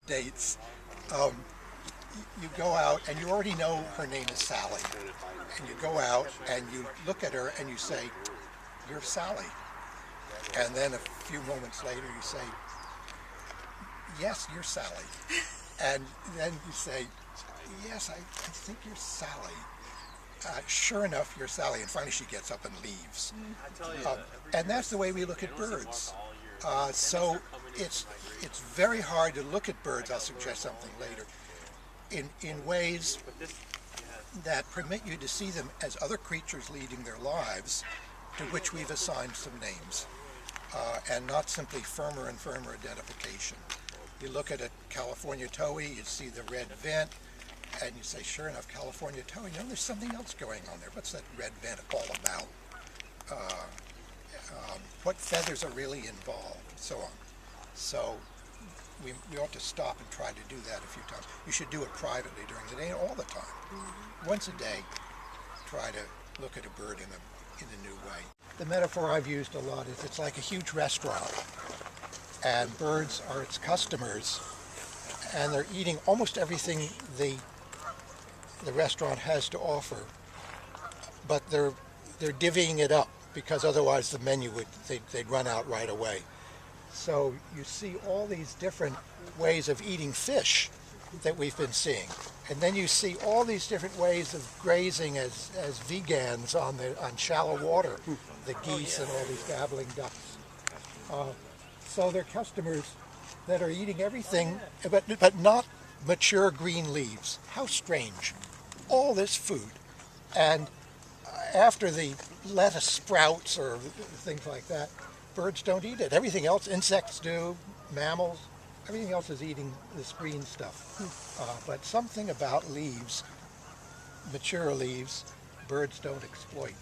Dates. Um, you go out and you already know her name is Sally. And you go out and you look at her and you say, "You're Sally." And then a few moments later you say, "Yes, you're Sally." And then you say, "Yes, I think you're Sally." Sure enough, you're Sally. And finally she gets up and leaves. And that's the way we look at birds. So it's very hard to look at birds, I'll suggest something later, in ways that permit you to see them as other creatures leading their lives to which we've assigned some names, and not simply firmer and firmer identification. You look at a California towhee, you see the red vent, and you say, sure enough, California towhee, there's something else going on there. What's that red vent all about? What feathers are really involved, and so on. So we ought to stop and try to do that a few times. You should do it privately during the day and all the time. Once a day, try to look at a bird in a new way. The metaphor I've used a lot is it's like a huge restaurant, and birds are its customers, and they're eating almost everything the restaurant has to offer, but they're divvying it up, because otherwise the menu they'd run out right away. So you see all these different ways of eating fish that we've been seeing, and then you see all these different ways of grazing as vegans on shallow water, the geese and all these babbling ducks. So they're customers that are eating everything, but not mature green leaves. How strange! All this food, and after the lettuce sprouts or things like that, birds don't eat it. Everything else, insects do, mammals, everything else is eating this green stuff. But something about leaves, mature leaves, birds don't exploit.